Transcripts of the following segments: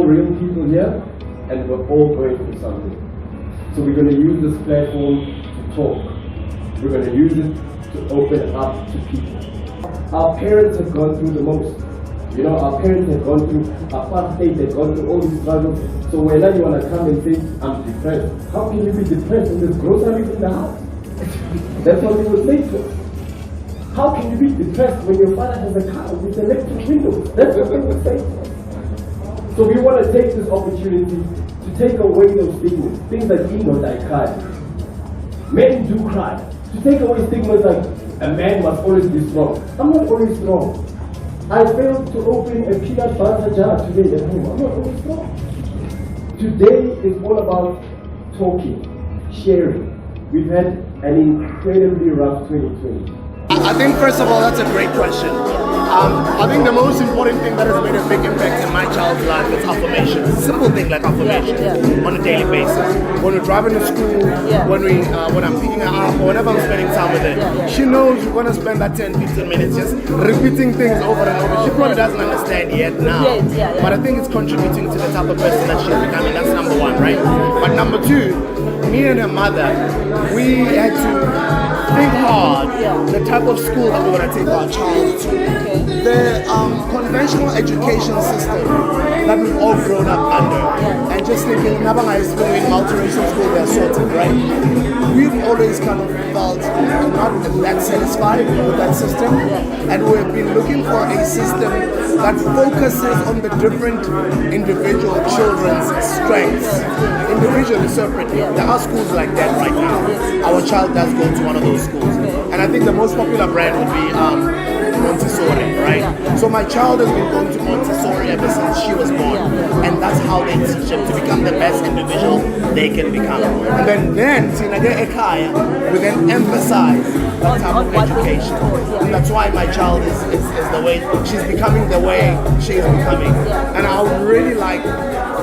real people here, and we're all going through something. So we're going to use this platform to talk. We're going to use it to open up to people. Our parents have gone through the most. You know, our parents have gone through apartheid, they've gone through all these struggles. So whenever you want to come and say, I'm depressed, how can you be depressed when there's groceries in the house? That's what they would say to us. How can you be depressed when your father has a car with electric windows? That's what they would say to us. So we want to take this opportunity to take away those stigmas. Things like emo that cry. Men do cry. To take away stigmas like a man must always be strong. I'm not always strong. I failed to open a peanut butter jar today at home. I'm not always strong. Today is all about talking, sharing. We've had an incredibly rough 2020. I think first of all, that's a great question. I think the most important thing that has made a big impact in my child's life is affirmation. A simple thing like affirmation on a daily basis. When we're driving to school, when I'm picking her up, or whenever I'm spending time with her, she knows we're going to spend that 10-15 minutes just repeating things over and over. She probably doesn't understand yet now, but I think it's contributing to the type of person that she's becoming. That's number one, right? But number two, me and her mother, we had to think hard the type of school that we're going to take our child to. The conventional education system that we've all grown up under, and just thinking, Nabanga is in multiracial school, they're sorted, right? We've always kind of felt not that satisfied with that system, and we've been looking for a system that focuses on the different individual children's strengths. Individually separately. There are schools like that right now. Our child does go to one of those schools. And I think the most popular brand would be Montessori, right? So my child has been going to Montessori ever since she was born. And that's how they teach them to become the best individual they can become. And then we then emphasize that type of education. And that's why my child is the way, she's becoming the way she is becoming. And I would really like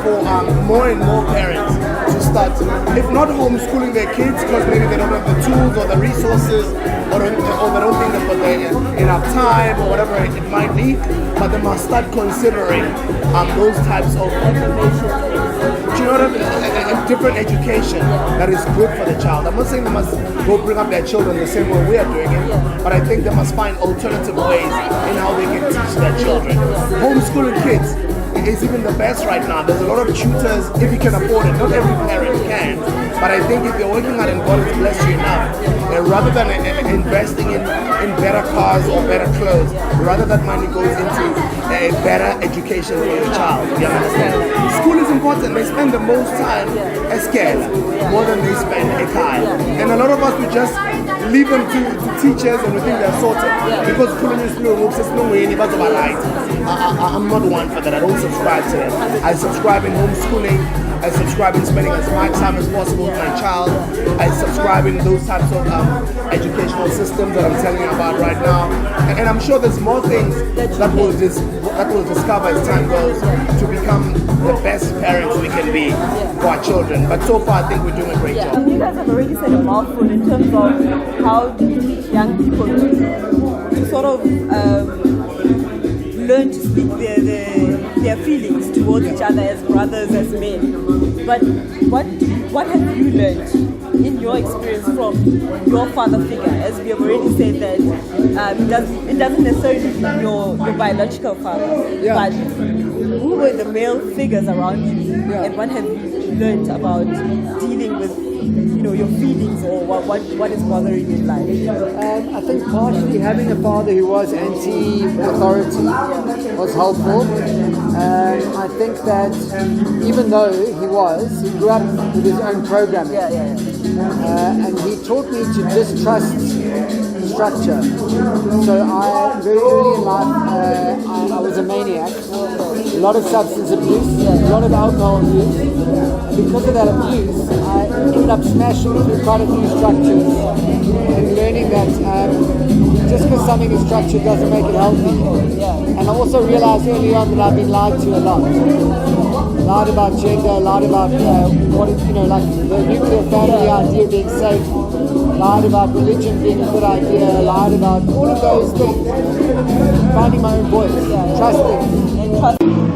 for more and more parents to start, if not homeschooling their kids because maybe they don't have the tools or the resources, or they don't think they've got enough time or whatever it might be, but they must start considering those types of different education that is good for the child. I'm not saying they must go bring up their children the same way we are doing it, but I think they must find alternative ways in how they can teach their children. Homeschooling kids is even the best right now. There's a lot of tutors if you can afford it. Not every parent can, but I think if you're working hard and God has blessed you enough, rather than investing in better cars or better clothes, rather that money goes into a better education for your child. You understand? School is important. They spend the most time as kids, more than they spend a time. And a lot of us, we just leave them to teachers and we think they're sorted. Because I'm not one for that. I don't subscribe to it. I subscribe in homeschooling. I subscribe in spending as much time as possible with my child. I subscribe in those types of educational systems that I'm telling you about right now. And I'm sure there's more things that we'll discover as time goes to become the best parents we can be for our children. But so far, I think we're doing a great job. You guys have already said a mouthful in terms of how do you teach young people to sort of learn to speak their feelings towards each other as brothers, as men. But what have you learned in your experience from your father figure? As we have already said that it doesn't necessarily be your biological father, but who were the male figures around you, and what have you learned about dealing with your feelings or what is bothering you in life? I think partially having a father who was anti-authority was helpful. I think that even though he grew up with his own programming. And he taught me to distrust structure. So very early in life, I was a maniac. A lot of substance abuse, a lot of alcohol abuse. And because of that abuse, I ended up smashing through quite a few structures and learning that just because something is structured doesn't make it healthy. And I also realized early on that I've been lied to a lot. Lied about gender, lied about like the nuclear family idea being safe, lied about religion being a good idea, lied about all of those things. Finding my own voice, trusting.